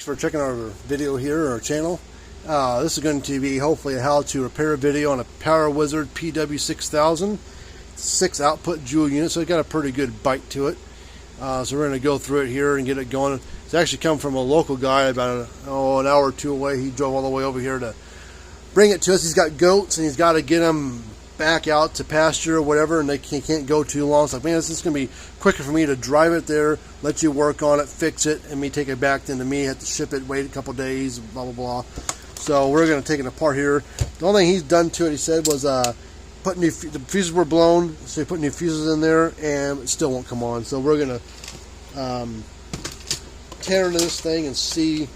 for checking our video here, our channel. This is going to be hopefully a how to repair video on a Power Wizard PW6000. 6 output Joule unit, so it's got a pretty good bite to it. So we're going to go through it here and get it going. It's actually come from a local guy about an hour or two away. He drove all the way over here to bring it to us. He's got goats and he's got to get them back out to pasture or whatever, and they can't go too long. It's like, man, this is going to be quicker for me to drive it there, let you work on it, fix it, and me take it back then to me, have to ship it, wait a couple days, blah, blah, blah. So we're going to take it apart here. The only thing he's done to it, he said, was put new, the fuses were blown, so he put new fuses in there, and it still won't come on. So we're going to tear into this thing and see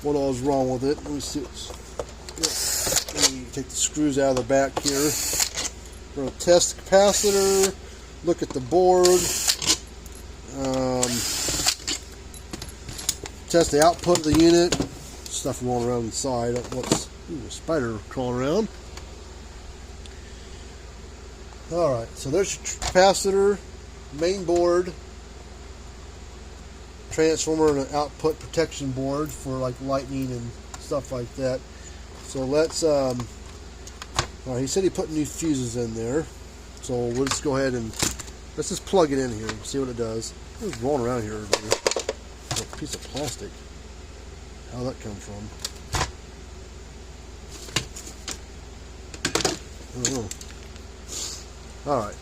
what all is wrong with it. Let me see. Let me take the screws out of the back here. We're going to test the capacitor, look at the board, test the output of the unit. Stuff rolling around inside. What's a spider crawling around? Alright, so there's your capacitor, main board, transformer, and an output protection board for like lightning and stuff like that. So let's he said he put new fuses in there, so we'll just go ahead and let's just plug it in here and see what it does. It's rolling around here. A piece of plastic. How'd that come from? I don't know. Alright.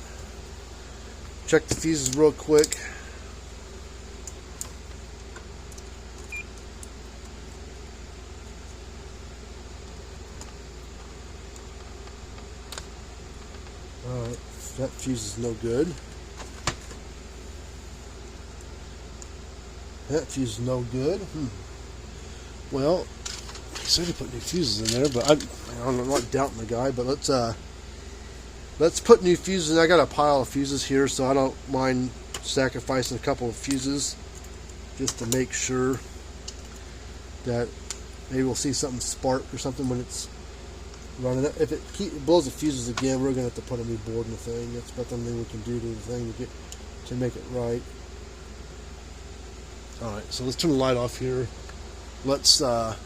Check the fuses real quick. Alright, that fuse is no good. That fuse is no good. Well, he said he put new fuses in there, but I'm not doubting the guy. But let's put new fuses in. I got a pile of fuses here, so I don't mind sacrificing a couple of fuses just to make sure that maybe we'll see something spark or something when it's running. If it blows the fuses again, we're gonna have to put a new board in the thing. That's about the only thing we can do to the thing to make it right. All right, so let's turn the light off here. Let's let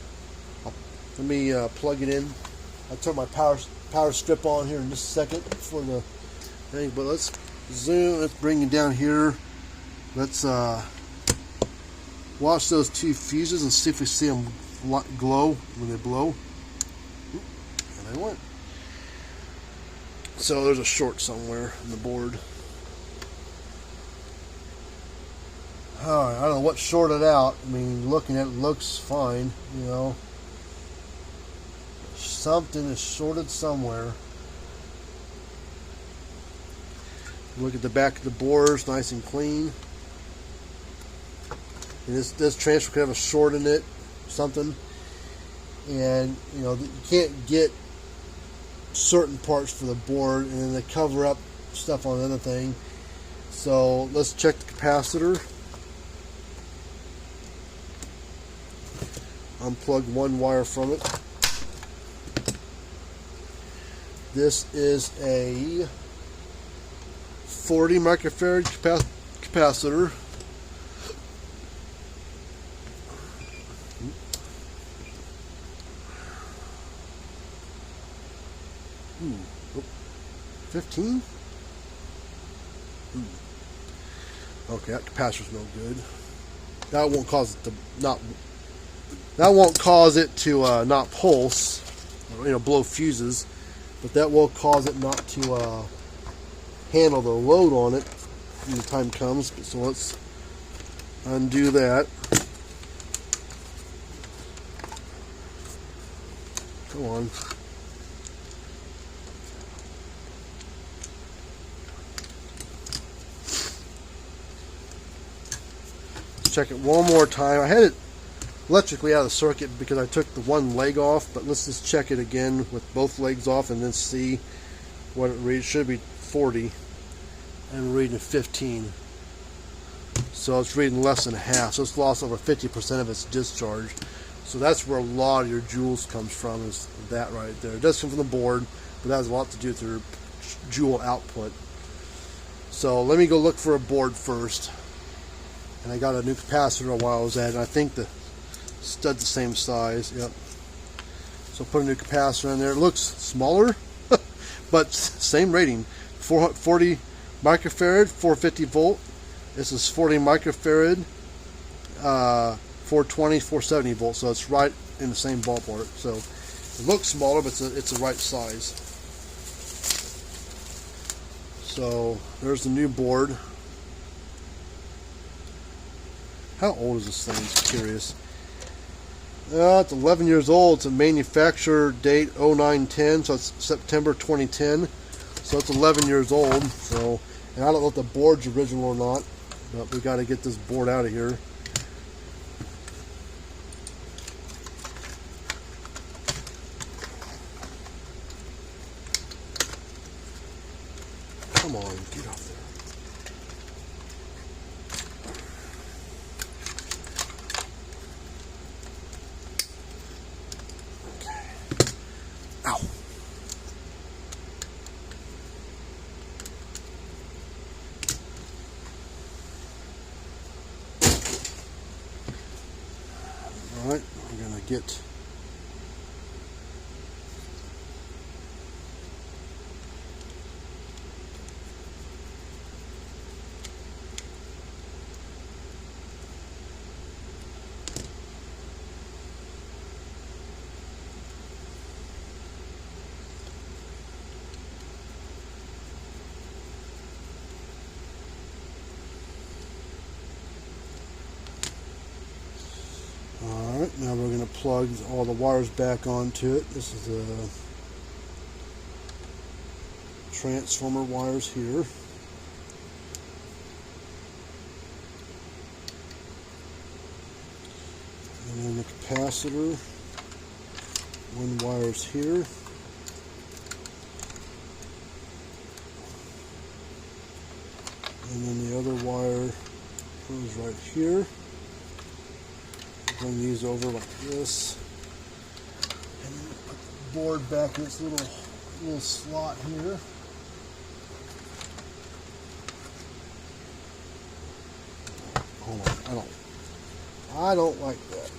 me plug it in. I'll turn my power strip on here in just a second for the thing, but let's zoom. Let's bring it down here. Let's watch those two fuses and see if we see them glow when they blow. And they went. So there's a short somewhere in the board. Alright, I don't know what shorted out. I mean, looking at it looks fine, you know. Something is shorted somewhere. Look at the back of the board, it's nice and clean. And this transfer could have a short in it, something. And, you know, you can't get certain parts for the board, and then they cover up stuff on the other thing. So let's check the capacitor. Unplug one wire from it. This is a 40 microfarad capacitor. Oh, 15? Okay, that capacitor's no good. That won't cause it to not. That won't cause it to not pulse, or, you know, blow fuses, but that will cause it not to handle the load on it when the time comes. So let's undo that. Come on. Let's check it one more time. I had it electrically out of the circuit because I took the one leg off, but let's just check it again with both legs off and then see what it reads. It should be 40 and we're reading 15, so it's reading less than half, so it's lost over 50% of its discharge. So that's where a lot of your joules comes from, is that right there. It does come from the board, but that has a lot to do with your joule output. So let me go look for a board first. And I got a new capacitor while I was at it. I think the Stud the same size. Yep. So put a new capacitor in there. It looks smaller, but same rating. 440 microfarad, 450 volt. This is 40 microfarad, 420, 470 volts. So it's right in the same ballpark. So it looks smaller, but it's the right size. So there's the new board. How old is this thing? I'm curious. It's 11 years old. It's a manufacturer date 0910, so it's September 2010. So it's 11 years old. So, and I don't know if the board's original or not, but we got to get this board out of here. Come on, get off there. Ow. Alright, we're going to get Alright, now we're going to plug all the wires back onto it. This is the transformer wires here. And then the capacitor. One wire's here. And then the other wire goes right here. Bring these over like this, and then put the board back in its little slot here. Hold on, I don't like that.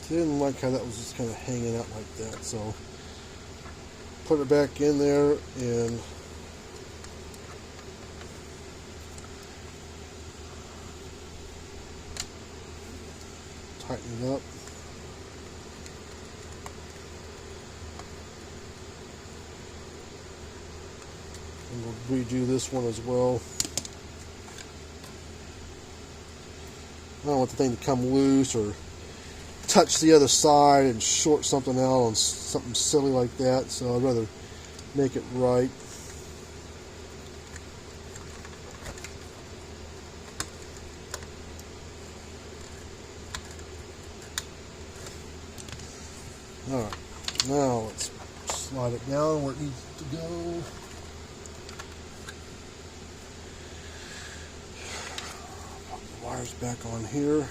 Didn't like how that was just kind of hanging out like that, so put it back in there and tighten it up. And we'll redo this one as well. I don't want the thing to come loose or touch the other side and short something out on something silly like that, so I'd rather make it right. Alright, now let's slide it down where it needs to go. Put the wires back on here.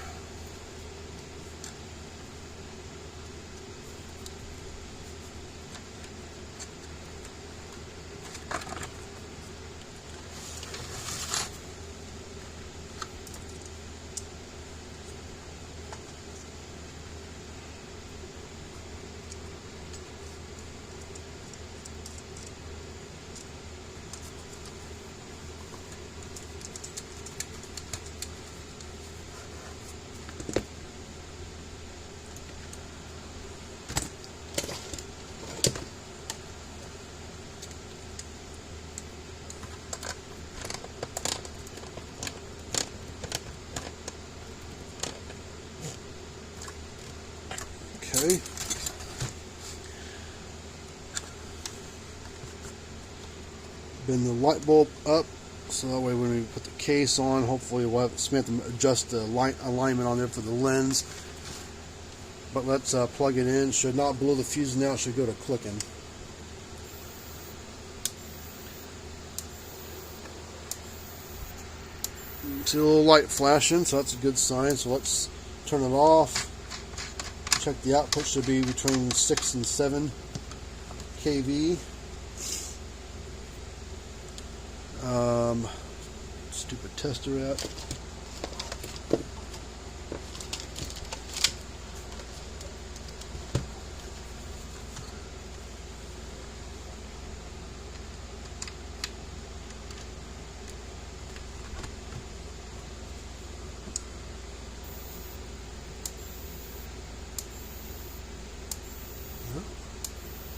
Okay. Bend the light bulb up so that way when we put the case on, hopefully we'll have to adjust the light alignment on there for the lens. But let's plug it in. Should not blow the fuse now, it should go to clicking. See a little light flashing, so that's a good sign. So let's turn it off. Check the output, should be between 6 and 7 kV. Stupid tester at.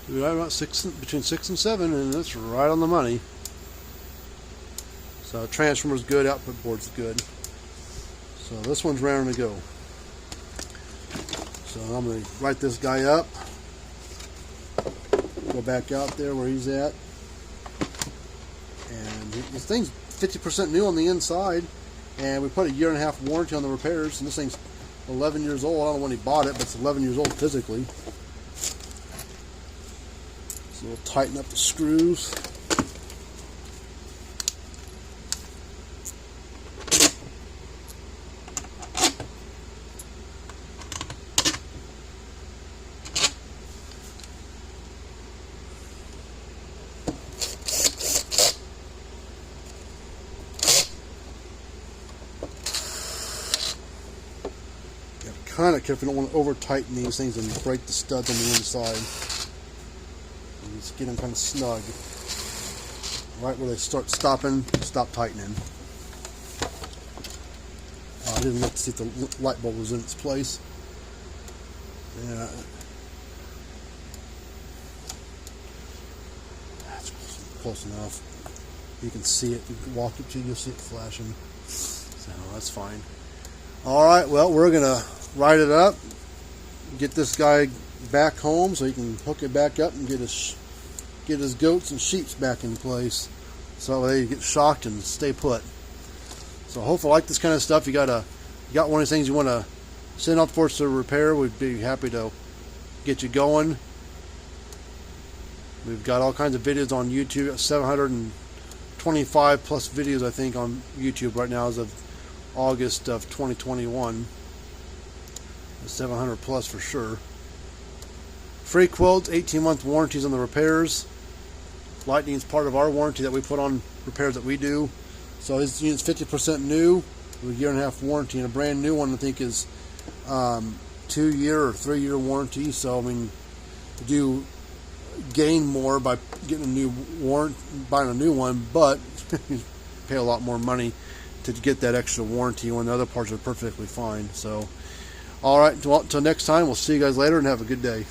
Right about between 6 and 7, and that's right on the money. So transformer's good, output board's good. So this one's raring to go. So I'm going to light this guy up. Go back out there where he's at. And this thing's 50% new on the inside, and we put a 1.5 year warranty on the repairs. And this thing's 11 years old. I don't know when he bought it, but it's 11 years old physically. So we'll tighten up the screws. Kind of careful, you don't want to over tighten these things and break the studs on the inside. And just get them kind of snug. Right where they start stopping, stop tightening. I didn't look to see if the light bulb was in its place. Yeah. That's close enough. You can see it. You can walk up to it, you'll see it flashing. So that's fine. Alright, well, we're going to ride it up, get this guy back home so he can hook it back up and get his goats and sheeps back in place so they get shocked and stay put. So hopefully like this kind of stuff. You got one of these things you want to send out for us to repair, we'd be happy to get you going. We've got all kinds of videos on YouTube, 725 plus videos I think on YouTube right now as of August of 2021. 700 plus for sure. Free quotes, 18-month warranties on the repairs. Lightning is part of our warranty that we put on repairs that we do. So his unit's 50% new with a 1.5 year warranty, and a brand new one I think is 2-year or 3-year warranty. So I mean, you do gain more by getting a new buying a new one, but you pay a lot more money to get that extra warranty when the other parts are perfectly fine. So alright, until next time, we'll see you guys later and have a good day.